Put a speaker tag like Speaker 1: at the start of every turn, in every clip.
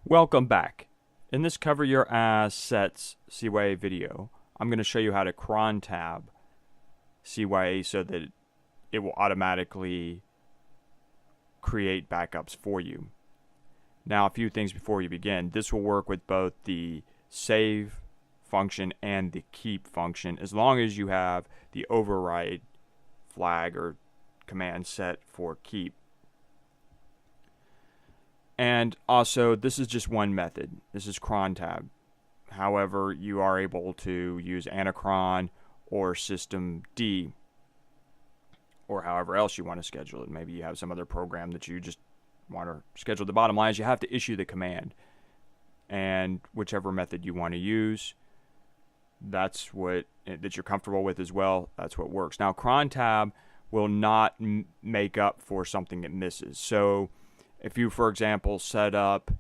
Speaker 1: Welcome back. In this Cover Your Ass Sets CYA video, I'm going to show you how to Crontab CYA so that it will automatically create backups for you. Now, a few things before you begin. This will work with both the save function and the keep function as long as you have the override flag or command set for keep. And also, this is just one method. This is Crontab. However, you are able to use Anacron or System D, or however else you want to schedule it. Maybe you have some other program that you just want to schedule. The bottom line is you have to issue the command, and whichever method you want to use, that you're comfortable with as well, that's what works. Now, Crontab will not make up for something it misses. So if you, for example, set up,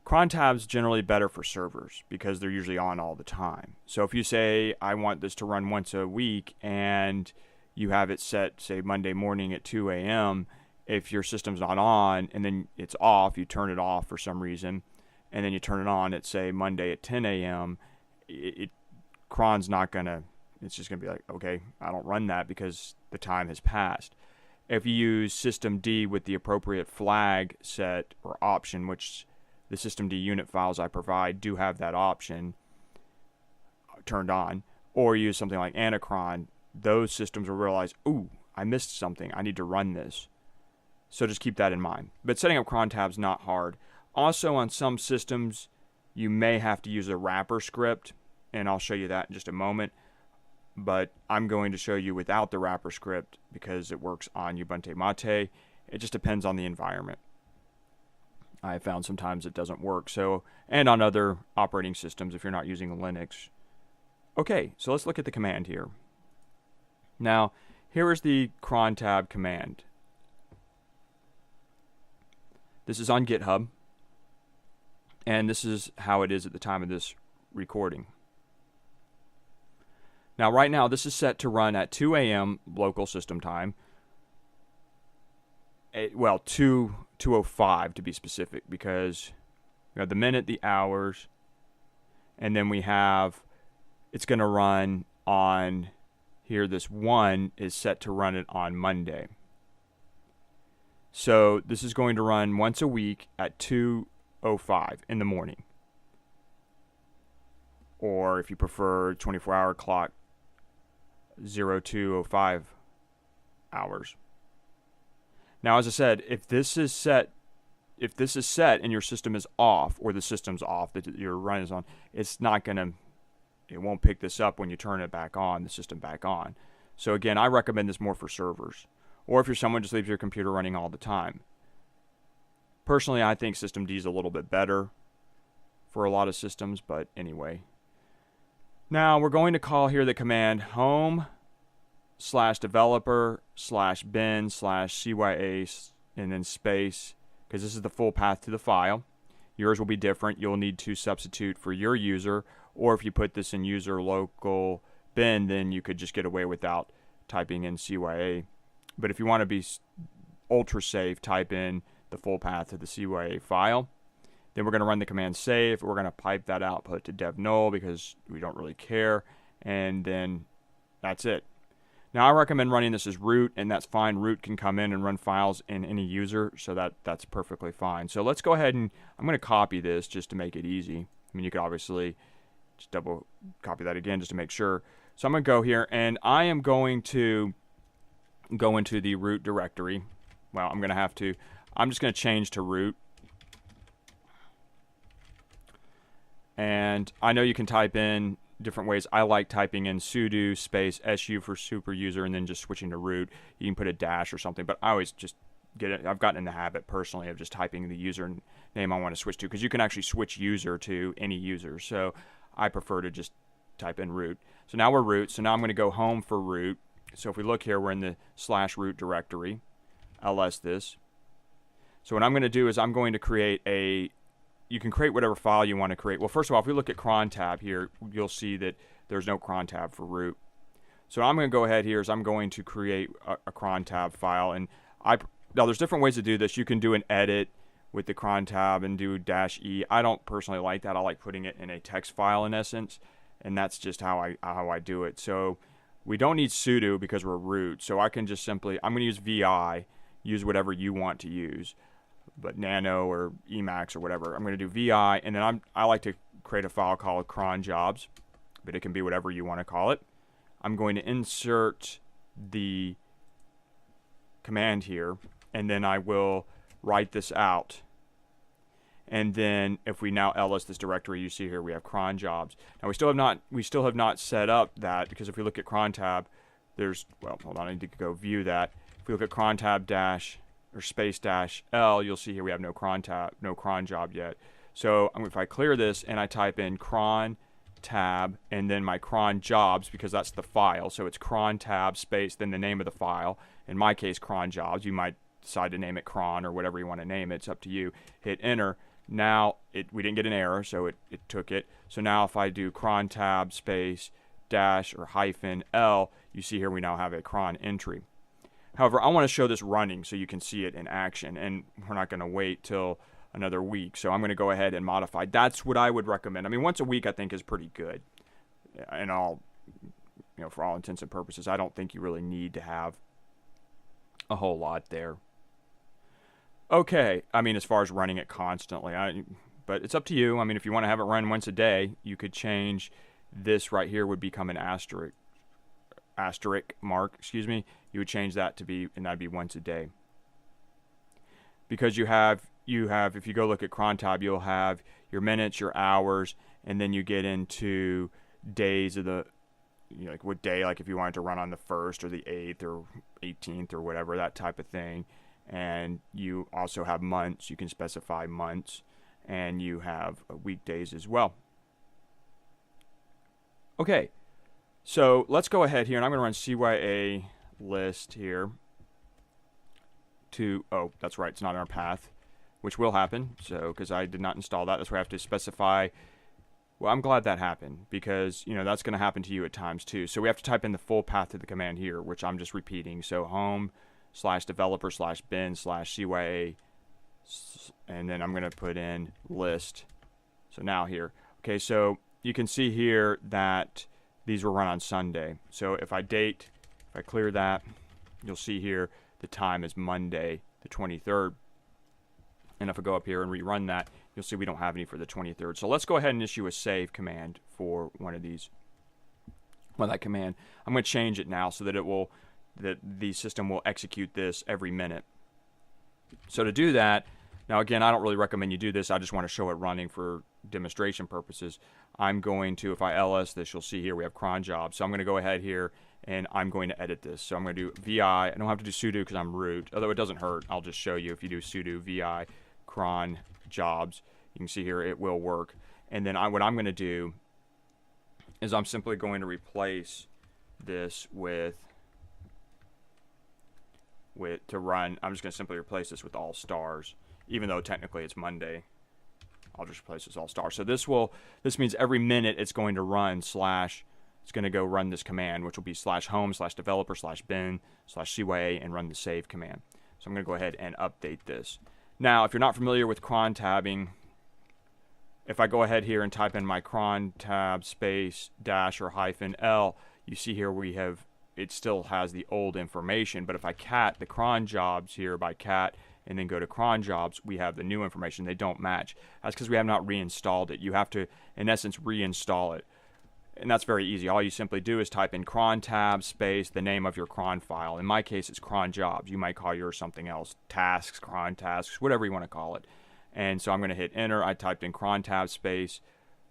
Speaker 1: Crontab's generally better for servers because they're usually on all the time. So if you say, I want this to run once a week and you have it set, say, Monday morning at 2 a.m., if your system's not on and then it's off, you turn it off for some reason, and then you turn it on at, say, Monday at 10 a.m., Cron's not going to, it's just going to be like, okay, I don't run that because the time has passed. If you use System D with the appropriate flag set or option, which the System D unit files I provide do have that option turned on, or use something like Anacron, those systems will realize, ooh, I missed something. I need to run this. So just keep that in mind. But setting up Crontab is not hard. Also, on some systems, you may have to use a wrapper script, and I'll show you that in just a moment. But I'm going to show you without the wrapper script because it works on Ubuntu Mate. It just depends on the environment. I have found sometimes it doesn't work. So, and on other operating systems if you're not using Linux. Okay, so let's look at the command here. Now, here is the Crontab command. This is on GitHub, and this is how it is at the time of this recording. Now, right now, this is set to run at 2 a.m. local system time. Well, 2:05 to be specific, because we have the minute, the hours, and then we have, it's going to run on, here this 1 is set to run it on Monday. So this is going to run once a week at 2:05 in the morning. Or if you prefer 24-hour clock, 02:05 hours. Now, as I said, if this is set and your system is off, or the system's off that your run is on, it won't pick this up when you turn it back on, the system back on. So again, I recommend this more for servers, or if you're someone who just leaves your computer running all the time. Personally, I think System D is a little bit better for a lot of systems, but anyway. Now, we're going to call here the command home/developer/bin/CYA and then space, because this is the full path to the file. Yours will be different. You'll need to substitute for your user, or if you put this in user local bin, then you could just get away without typing in CYA. But if you want to be ultra safe, type in the full path to the CYA file. Then we're going to run the command save. We're going to pipe that output to dev null because we don't really care. And then that's it. Now, I recommend running this as root, and that's fine. Root can come in and run files in any user, so that's perfectly fine. So let's go ahead and I'm going to copy this just to make it easy. I mean, you could obviously just double copy that again just to make sure. So I'm going to go here, and I am going to go into the root directory. Well, I'm just going to change to root. And I know you can type in different ways. I like typing in sudo space su for super user and then just switching to root. You can put a dash or something, but I always just get it. I've gotten in the habit personally of just typing the user name I want to switch to, because you can actually switch user to any user. So I prefer to just type in root. So now we're root. So now I'm going to go home for root. So if we look here, we're in the /root directory. ls this. So what I'm going to do is I'm going to create you can create whatever file you want to create. Well, first of all, if we look at Crontab here, you'll see that there's no Crontab for root. So I'm going to go ahead here is I'm going to create a Crontab file. And now there's different ways to do this. You can do an edit, with the cron tab and do -e. I don't personally like that. I like putting it in a text file in essence, and that's just how I do it. So we don't need sudo because we're root. So I can just simply, I'm going to use vi, use whatever you want to use, but nano or Emacs or whatever. I'm going to do vi, and then I like to create a file called cron jobs, but it can be whatever you want to call it. I'm going to insert the command here, and then I will write this out. And then if we now ls this directory, you see here we have cron jobs. Now we still have not set up that, because if we look at Crontab, there's, well, hold on, I need to go view that. If we look at Crontab dash or space dash L, you'll see here we have no cron job yet. So if I clear this and I type in cron tab and then my cron jobs, because that's the file, so it's cron tab space then the name of the file, in my case cron jobs, you might decide to name it cron or whatever you want to name it, it's up to you. Hit enter. Now we didn't get an error, so it took it. So now if I do cron tab space dash or hyphen L, you see here we now have a cron entry. However, I want to show this running so you can see it in action, and we're not going to wait till another week. So I'm going to go ahead and modify. That's what I would recommend. I mean, once a week I think is pretty good. And for all intents and purposes, I don't think you really need to have a whole lot there. Okay, I mean, as far as running it constantly, but it's up to you. I mean, if you want to have it run once a day, you could change this right here would become an asterisk mark, excuse me. You would change that to be, and that'd be once a day. Because you have, if you go look at Crontab, you'll have your minutes, your hours, and then you get into days of the, like what day, like if you wanted to run on the 1st or the 8th or 18th or whatever, that type of thing. And you also have months, you can specify months, and you have weekdays as well. Okay, so let's go ahead here, and I'm going to run CYA list here to, oh, that's right, it's not in our path, which will happen, so, because I did not install that, that's where I have to specify. Well, I'm glad that happened, because, that's going to happen to you at times too. So we have to type in the full path to the command here, which I'm just repeating. So home/developer/bin/CYA, and then I'm going to put in list. So now here. Okay, so you can see here that these were run on Sunday. So if I clear that, you'll see here the time is Monday the 23rd. And if I go up here and rerun that, you'll see we don't have any for the 23rd. So let's go ahead and issue a save command for one of these. Well, that command, I'm going to change it now so that that the system will execute this every minute. So to do that, now again, I don't really recommend you do this. I just want to show it running for demonstration purposes. I'm going to, if I ls this, you'll see here we have cron jobs. So I'm going to go ahead here and I'm going to edit this. So I'm going to do vi. I don't have to do sudo because I'm root, although it doesn't hurt. I'll just show you if you do sudo vi cron jobs. You can see here it will work. And then what I'm going to do is I'm simply going to replace this to run. I'm just going to simply replace this with all stars, even though technically it's Monday. I'll just replace this all stars. So this means every minute it's going to run it's going to go run this command, which will be /home/developer/bin/CYA and run the save command. So I'm going to go ahead and update this. Now, if you're not familiar with cron tabbing, if I go ahead here and type in my cron tab space dash or hyphen L, you see here it still has the old information, but if I cat the cron jobs here by cat and then go to cron jobs, we have the new information. They don't match. That's because we have not reinstalled it. You have to, in essence, reinstall it. And that's very easy. All you simply do is type in cron tab space the name of your cron file. In my case, it's cron jobs. You might call yours something else. Tasks, cron tasks, whatever you want to call it. And so I'm going to hit enter. I typed in cron tab space,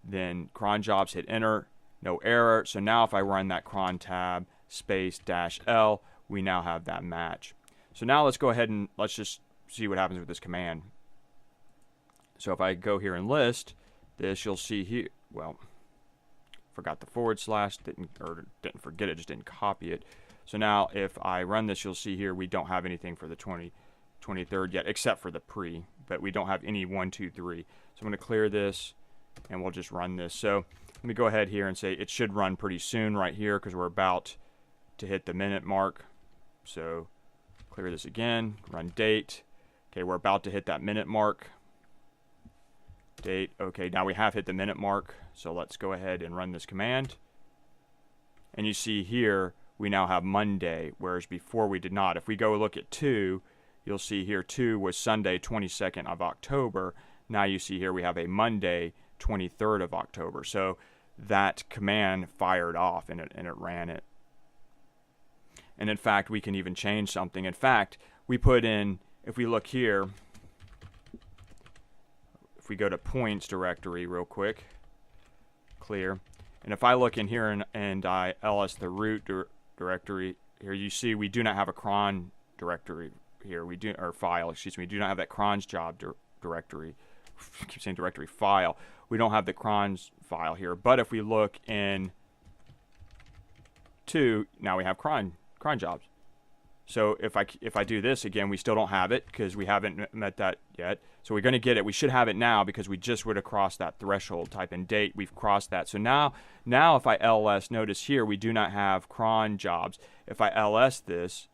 Speaker 1: then cron jobs, hit enter, no error. So now if I run that cron tab space dash L, we now have that match. So now let's go ahead and let's just see what happens with this command. So if I go here and list this, you'll see here, well, forgot the /, didn't forget it, just didn't copy it. So now if I run this, you'll see here we don't have anything for the 23rd yet, except for the pre, but we don't have any 1, 2, 3. So I'm going to clear this and we'll just run this. So let me go ahead here and say it should run pretty soon right here because we're about to hit the minute mark. So clear this again, run date. Okay, we're about to hit that minute mark. date. Okay, now we have hit the minute mark, so let's go ahead and run this command. And you see here we now have Monday, whereas before we did not. If we go look at 2, you'll see here 2 was Sunday 22nd of October. Now you see here we have a Monday 23rd of October. So that command fired off and it ran it. And in fact, we can even change something. In fact, we put in, if we look here, if we go to points directory real quick, clear. And if I look in here and I ls the root directory, here you see we do not have a cron directory here. We do, or file, excuse me, we do not have that cron's job directory. I keep saying directory, file. We don't have the cron's file here. But if we look in 2, now we have cron jobs. So if I do this again, we still don't have it because we haven't met that yet. So we're going to get it. We should have it now because we just would have crossed that threshold. Type in date. We've crossed that. So now if I ls, notice here we do not have cron jobs. If I ls this,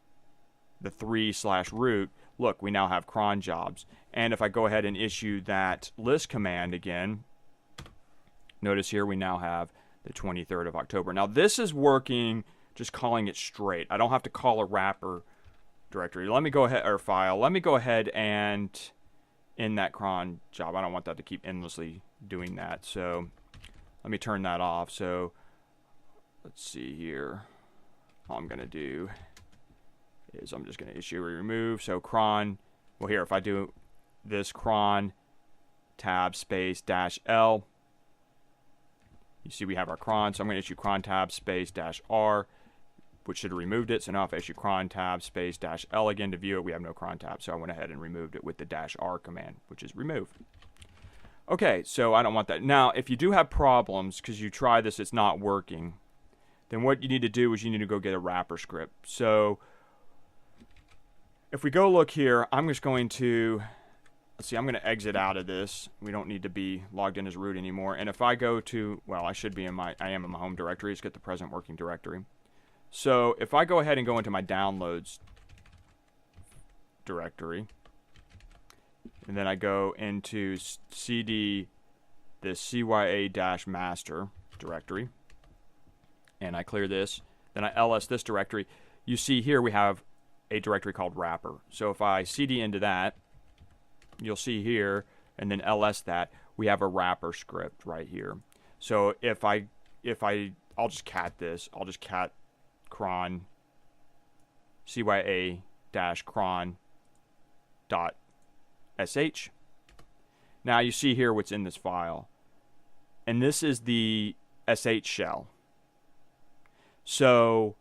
Speaker 1: the 3/root, look, we now have cron jobs. And if I go ahead and issue that list command again, notice here we now have the 23rd of October. Now this is working, just calling it straight. I don't have to call a wrapper directory. Let me go ahead, or file. Let me go ahead and in that cron job. I don't want that to keep endlessly doing that. So let me turn that off. So let's see here. All I'm going to do is I'm just going to issue a remove. So cron, well here, if I do this cron tab space -L, you see we have our cron. So I'm going to issue cron tab space -R, which should have removed it. So now if I issue cron tab space -L again to view it, we have no cron tab. So I went ahead and removed it with the -R command, which is remove. Okay, so I don't want that. Now, if you do have problems because you try this, it's not working, then what you need to do is you need to go get a wrapper script. So if we go look here, I'm just going to, let's see, I'm going to exit out of this. We don't need to be logged in as root anymore. And if I go to, well, I am in my home directory. Let's get the present working directory. So if I go ahead and go into my downloads directory, and then I go into cd this CYA-master directory, and I clear this, then I ls this directory, you see here we have a directory called wrapper. So if I cd into that, you'll see here, and then ls that, we have a wrapper script right here. So I'll just cat this. I'll just cat cron CYA-cron .sh. Now you see here what's in this file. And this is the sh shell. So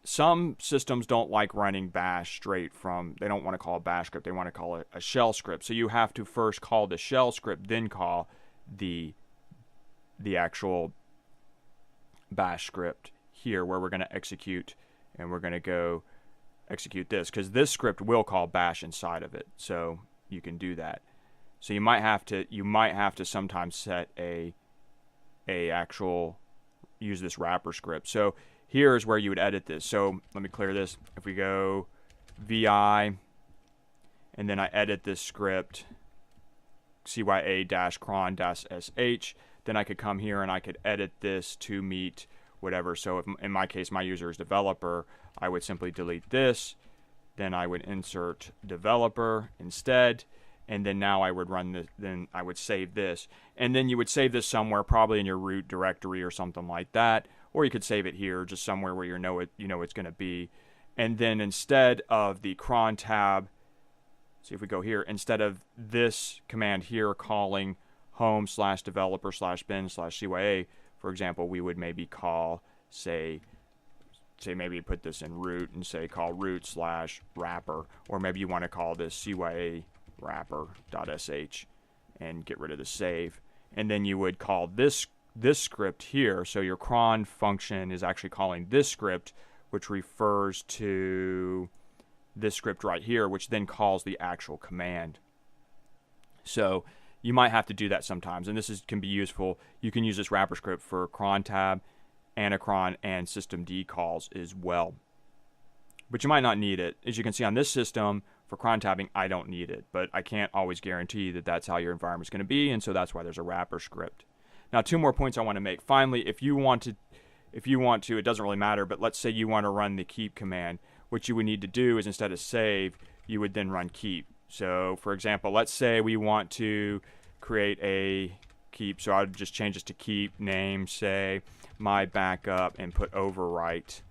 Speaker 1: some systems don't like running bash straight from, they don't want to call a bash script, they want to call it a shell script. So you have to first call the shell script, then call the actual bash script here where we're going to execute, and we're going to go execute this because this script will call bash inside of it. So you can do that. So you might have to sometimes set a actual use this wrapper script. So here's where you would edit this. So let me clear this. If we go vi, and then I edit this script CYA-cron-sh, then I could come here and I could edit this to meet whatever. So if, in my case, my user is developer, I would simply delete this. Then I would insert developer instead. And then now I would run this, then I would save this. And then you would save this somewhere, probably in your root directory or something like that. Or you could save it here, just somewhere where you know it's going to be. And then instead of the cron tab, see if we go here, instead of this command here calling home/developer/bin/CYA, for example, we would maybe call, say maybe put this in root and say call root/wrapper. Or maybe you want to call this CYA wrapper.sh and get rid of the save. And then you would call this script here. So your cron function is actually calling this script, which refers to this script right here, which then calls the actual command. So you might have to do that sometimes, and this can be useful. You can use this wrapper script for crontab, anacron, and systemd calls as well. But you might not need it. As you can see on this system, for cron tabbing, I don't need it. But I can't always guarantee that that's how your environment's going to be, and so that's why there's a wrapper script. Now, 2 more points I want to make. Finally, if you want to, it doesn't really matter, but let's say you want to run the keep command. What you would need to do is instead of save, you would then run keep. So, for example, let's say we want to create a keep. So I'll just change this to keep name, say my backup, and put overwrite.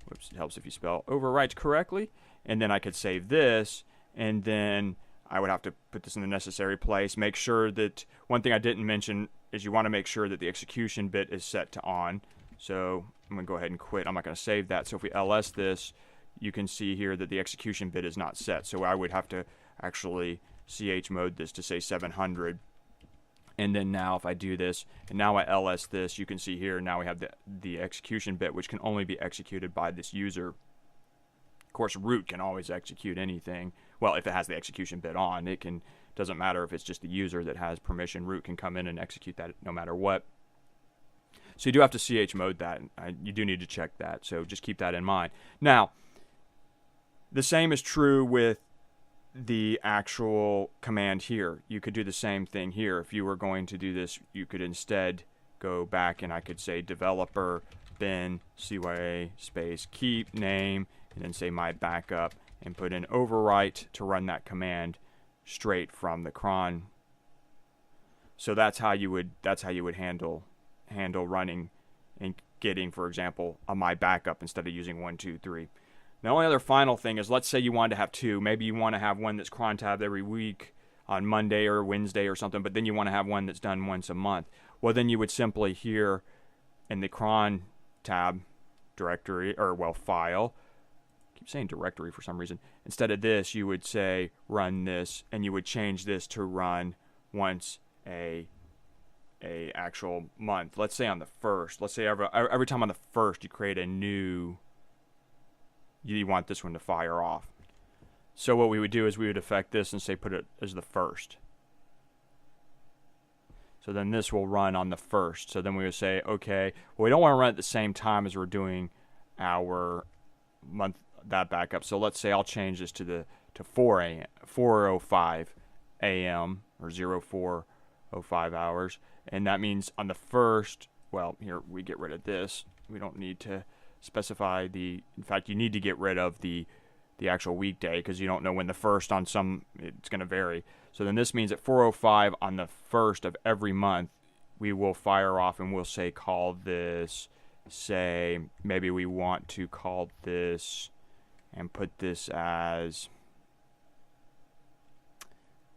Speaker 1: Whoops, it helps if you spell overwrite correctly. And then I could save this, and then I would have to put this in the necessary place. Make sure that, one thing I didn't mention is you want to make sure that the execution bit is set to on. So I'm going to go ahead and quit. I'm not going to save that. So if we ls this, you can see here that the execution bit is not set. So I would have to actually chmode this to say 700. And then now if I do this, and now I ls this, you can see here now we have the execution bit, which can only be executed by this user. Of course, root can always execute anything. Well, if it has the execution bit on, it can, doesn't matter if it's just the user that has permission. Root can come in and execute that no matter what. So you do have to chmode that. You do need to check that. So just keep that in mind. Now, the same is true with the actual command here. You could do the same thing here. If you were going to do this, you could instead go back and I could say developer bin CYA space keep name and then say my backup and put in overwrite to run that command straight from the cron. So that's how you would handle running and getting, for example, a my backup instead of using 1, 2, 3. The only other final thing is, let's say you wanted to have 2. Maybe you want to have one that's cron tabbed every week on Monday or Wednesday or something, but then you want to have one that's done once a month. Well, then you would simply here in the cron tab directory, or well, file, I keep saying directory for some reason. Instead of this, you would say run this, and you would change this to run once a actual month. Let's say on the 1st. Let's say every time on the 1st you create a new, you want this one to fire off. So what we would do is we would affect this and say put it as the 1st. So then this will run on the 1st. So then we would say, okay, well, we don't want to run at the same time as we're doing our month, that backup. So let's say I'll change this to 4:05 a.m. or 04:05 hours. And that means on the 1st, well, here we get rid of this. We don't need to specify the, in fact, you need to get rid of the actual weekday because you don't know when the 1st on some, it's going to vary. So then this means at 4:05 on the 1st of every month, we will fire off and we'll say call this, say, maybe we want to call this and put this as,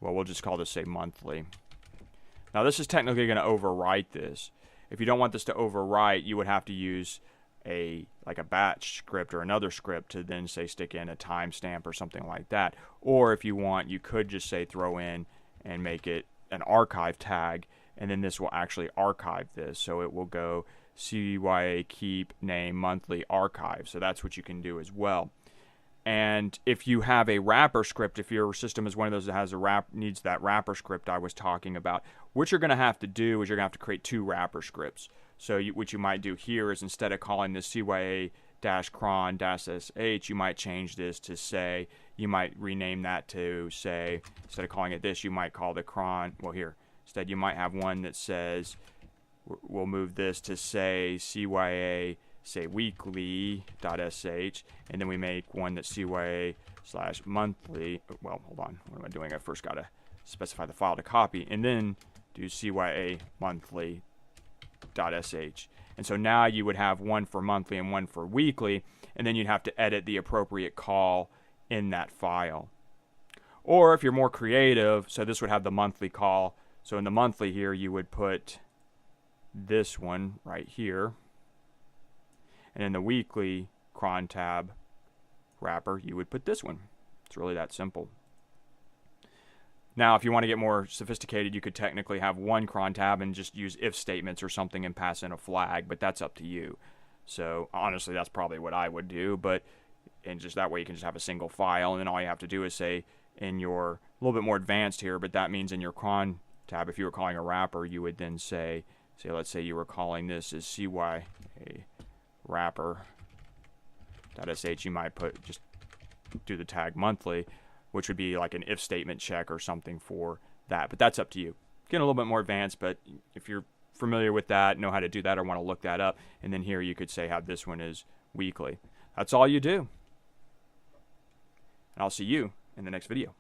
Speaker 1: well, we'll just call this, say, monthly. Now this is technically going to overwrite this. If you don't want this to overwrite, you would have to use like a batch script or another script to then say stick in a timestamp or something like that. Or if you want, you could just say throw in and make it an archive tag, and then this will actually archive this. So it will go CYA keep name monthly archive. So that's what you can do as well. And if you have a wrapper script, if your system is one of those that has needs that wrapper script I was talking about, what you're going to have to do is you're going to have to create 2 wrapper scripts. So what you might do here is instead of calling this CYA-cron-sh, you might change this to say, you might rename that to say, instead of calling it this, you might call the cron, well here, instead you might have one that says, we'll move this to say CYA, say weekly.sh, and then we make one that's CYA/monthly, well, hold on, what am I doing? I first got to specify the file to copy, and then do CYA monthly.sh. And so now you would have one for monthly and one for weekly, and then you'd have to edit the appropriate call in that file. Or if you're more creative, so this would have the monthly call. So in the monthly here, you would put this one right here. And in the weekly Crontab wrapper, you would put this one. It's really that simple. Now, if you want to get more sophisticated, you could technically have one cron tab and just use if statements or something and pass in a flag, but that's up to you. So honestly, that's probably what I would do, and just that way you can just have a single file, and then all you have to do is say in your, a little bit more advanced here, but that means in your cron tab, if you were calling a wrapper, you would then say let's say you were calling this as CYA wrapper.sh, you might just do the tag monthly. which would be like an if statement check or something for that. But that's up to you. Getting a little bit more advanced, but if you're familiar with that, know how to do that, or want to look that up, and then here you could say how this one is weekly. That's all you do. And I'll see you in the next video.